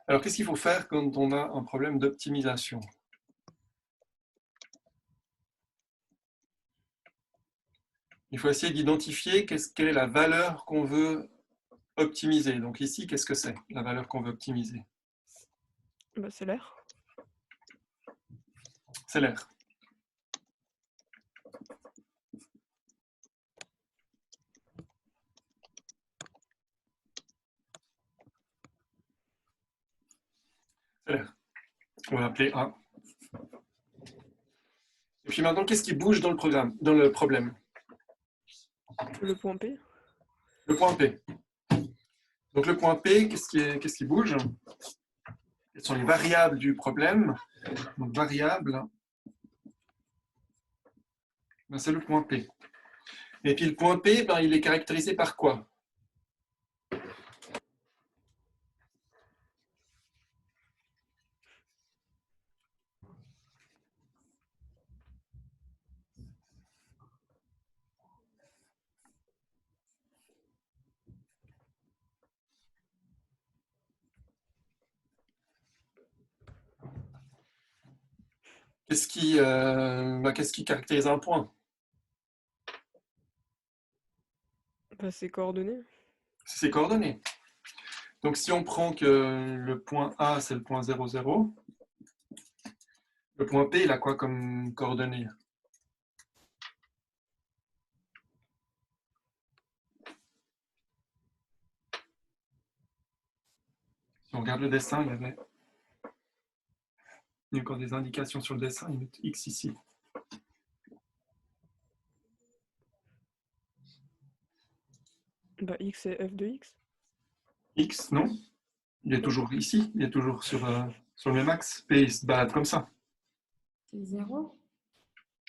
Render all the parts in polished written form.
Alors, qu'est-ce qu'il faut faire quand on a un problème d'optimisation? Il faut essayer d'identifier quelle est la valeur qu'on veut optimiser. Donc ici, qu'est-ce que c'est, la valeur qu'on veut optimiser? Bah, c'est l'air. C'est l'air. C'est l'air. On va appeler A. Et puis maintenant, qu'est-ce qui bouge dans le problème? Le point P. Le point P. Donc le point P, qu'est-ce qui bouge? Quelles sont les variables du problème? Donc variable, ben, c'est le point P. Et puis le point P, ben, il est caractérisé par quoi? Qu'est-ce qui caractérise un point? Bah, c'est coordonnées. C'est ses coordonnées. Donc si on prend que le point A, c'est le point 0, 0, le point P, il a quoi comme coordonnées? Si on regarde le dessin, il y a encore des indications sur le dessin, il met X ici. Bah, X et F de X. X, non? Il est Non. toujours ici, il est toujours sur le même axe. P, il se balade comme ça. C'est 0.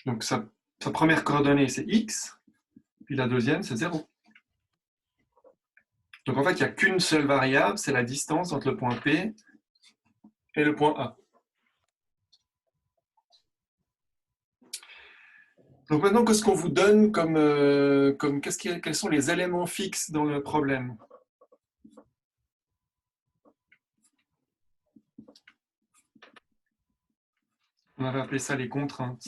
Donc sa première coordonnée, c'est X, puis la deuxième, c'est 0. Donc en fait, il n'y a qu'une seule variable, c'est la distance entre le point P et le point A. Donc maintenant, qu'est-ce qu'on vous donne quels sont les éléments fixes dans le problème? On avait appelé ça les contraintes.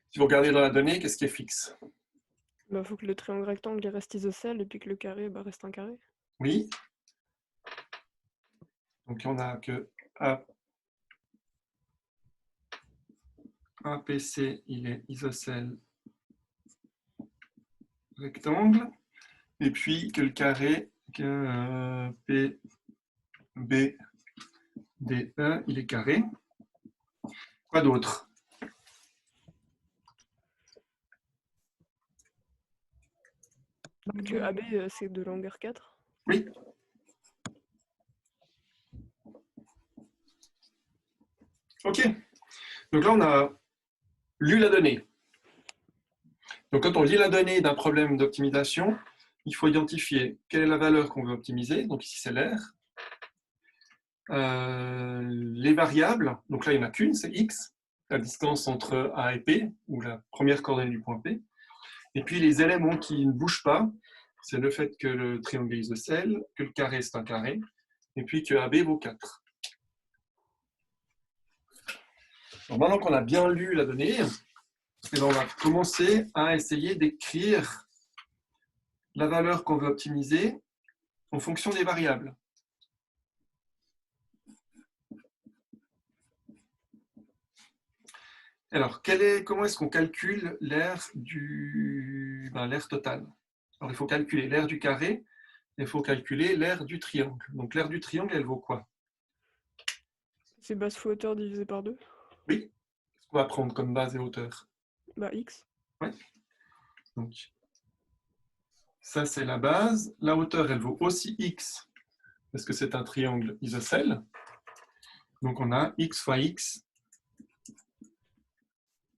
Si vous regardez dans la donnée, qu'est-ce qui est fixe? Bah, faut que le triangle rectangle il reste isocèle et puis que le carré bah, reste un carré. Oui. Donc on a que APC, il est isocèle rectangle. Et puis que le carré, que PBDE, il est carré. Quoi d'autre? Bah, que AB c'est de longueur 4. Oui. OK. Donc là, on a lu la donnée. Donc quand on lit la donnée d'un problème d'optimisation, il faut identifier quelle est la valeur qu'on veut optimiser. Donc ici, c'est l'air. Les variables, donc là, il n'y en a qu'une, c'est x, la distance entre A et P, ou la première coordonnée du point P. Et puis les éléments qui ne bougent pas, c'est le fait que le triangle est isocèle, que le carré, c'est un carré, et puis que AB vaut 4. Alors maintenant qu'on a bien lu la donnée, et bien on va commencer à essayer d'écrire la valeur qu'on veut optimiser en fonction des variables. Alors, comment est-ce qu'on calcule l'aire l'aire totale? Alors, il faut calculer l'aire du carré, et il faut calculer l'aire du triangle. Donc, l'aire du triangle, elle vaut quoi? C'est base fois hauteur divisé par 2. Oui. Qu'est-ce qu'on va prendre comme base et hauteur? Bah, X. Ouais. Donc, ça, c'est la base. La hauteur, elle vaut aussi x, parce que c'est un triangle isocèle. Donc, on a x fois x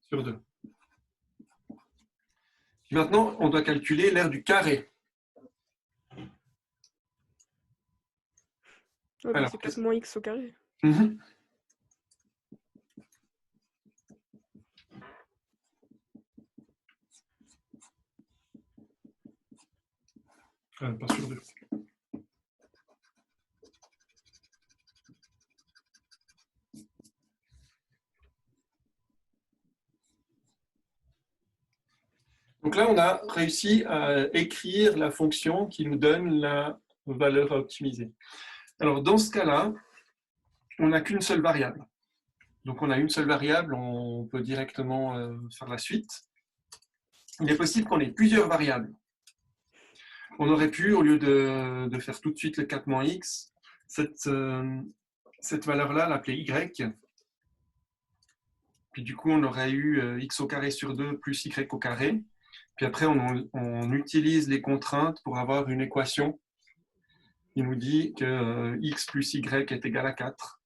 sur 2. Puis maintenant, on doit calculer l'aire du carré. Ouais, bah, Alors, c'est 4 moins X au carré. Pas sur 2. Donc là, on a réussi à écrire la fonction qui nous donne la valeur à optimiser. Alors, dans ce cas-là, on n'a qu'une seule variable. Donc, on a une seule variable, on peut directement faire la suite. Il est possible qu'on ait plusieurs variables. On aurait pu, au lieu de faire tout de suite le 4-x, cette valeur-là, l'appeler y. Puis du coup, on aurait eu x au carré sur 2 plus y au carré. Puis après, on utilise les contraintes pour avoir une équation qui nous dit que x plus y est égal à 4.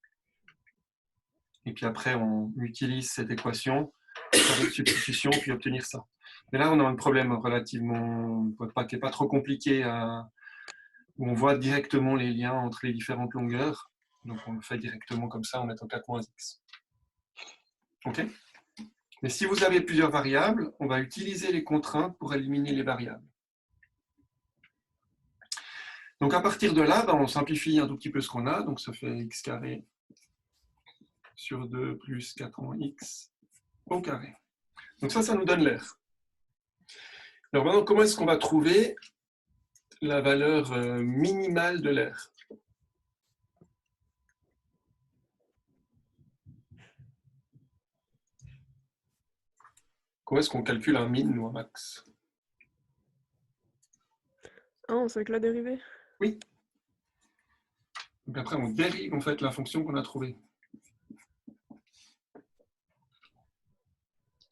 Et puis après, on utilise cette équation, faire une substitution, puis obtenir ça. Mais là, on a un problème relativement, qui n'est pas trop compliqué, où on voit directement les liens entre les différentes longueurs. Donc, on le fait directement comme ça en mettant 4-x. OK ? Mais si vous avez plusieurs variables, on va utiliser les contraintes pour éliminer les variables. Donc, à partir de là, on simplifie un tout petit peu ce qu'on a. Donc, ça fait x carré sur 2 plus 4x au carré. Donc ça nous donne l'air. Alors maintenant, comment est-ce qu'on va trouver la valeur minimale de l'air? Comment est-ce qu'on calcule un min ou un max? Ah, on sait que la dérivée. Oui. Donc après, on dérive en fait la fonction qu'on a trouvée.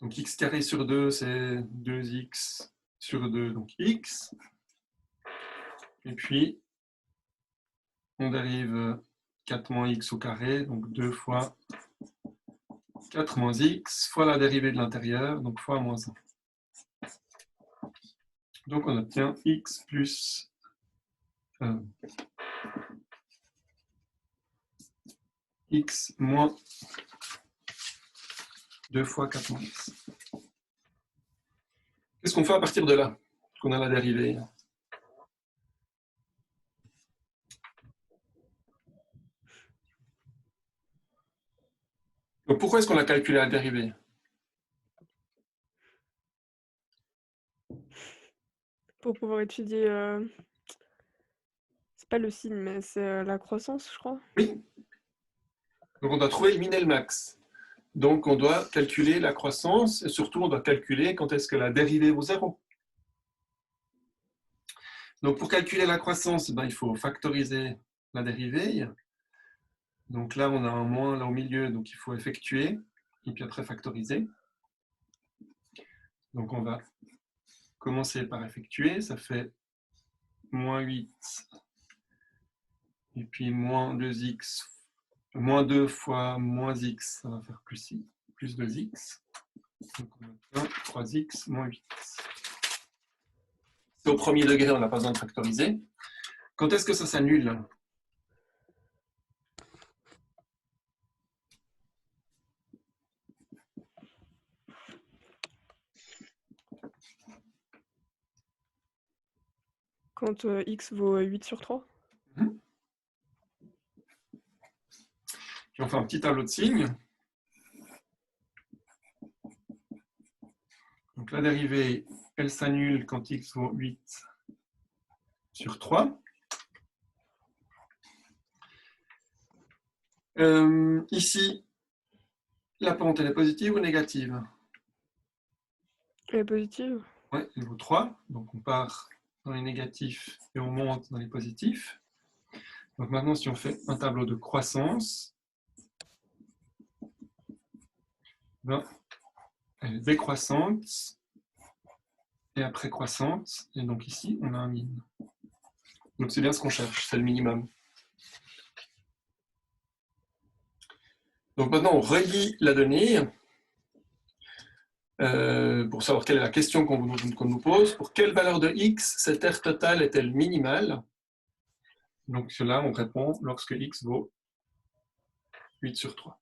Donc x carré sur 2, c'est 2x sur 2, donc x. Et puis, on dérive 4 moins x au carré, donc 2 fois 4 moins x, fois la dérivée de l'intérieur, donc fois moins 1. Donc on obtient x plus x moins 2 fois 4 moins x. Qu'est-ce qu'on fait à partir de là, qu'on a la dérivée? Donc pourquoi est-ce qu'on a calculé la dérivée? Pour pouvoir étudier... C'est pas le signe, mais c'est la croissance, je crois. Oui. Donc on doit trouver le min et le max. Donc on doit calculer la croissance et surtout on doit calculer quand est-ce que la dérivée vaut 0. Donc pour calculer la croissance, il faut factoriser la dérivée. Donc là on a un moins là au milieu, donc il faut effectuer et puis après factoriser. Donc on va commencer par effectuer, ça fait moins 8 et puis moins 2x, moins 2 fois moins x, ça va faire plus 2x. Donc on obtient 3x moins 8. C'est au premier degré, on n'a pas besoin de factoriser. Quand est-ce que ça s'annule? Quand x vaut 8 sur 3. Puis on fait un petit tableau de signes. Donc la dérivée, elle s'annule quand x vaut 8 sur 3. Ici, la pente, elle est positive ou négative? Elle est positive. Oui, elle vaut 3. Donc on part dans les négatifs et on monte dans les positifs. Donc maintenant, si on fait un tableau de croissance, elle est décroissante et après croissante. Et donc ici, on a un min. Donc c'est bien ce qu'on cherche, c'est le minimum. Donc maintenant, on relie la donnée pour savoir quelle est la question qu'on nous pose. Pour quelle valeur de x cette R totale est-elle minimale? Donc cela, on répond lorsque x vaut 8 sur 3.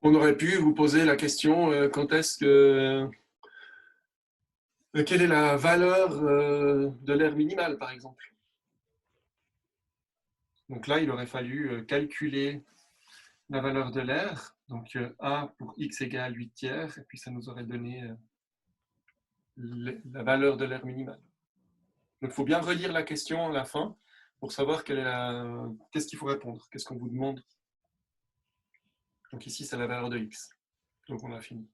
On aurait pu vous poser la question quelle est la valeur de l'air minimal, par exemple. Donc là, il aurait fallu calculer la valeur de l'air. Donc A pour x égale 8 tiers, et puis ça nous aurait donné la valeur de l'air minimal. Donc il faut bien relire la question à la fin pour savoir qu'est-ce qu'il faut répondre, qu'est-ce qu'on vous demande. Donc ici, c'est la valeur de x. Donc on a fini.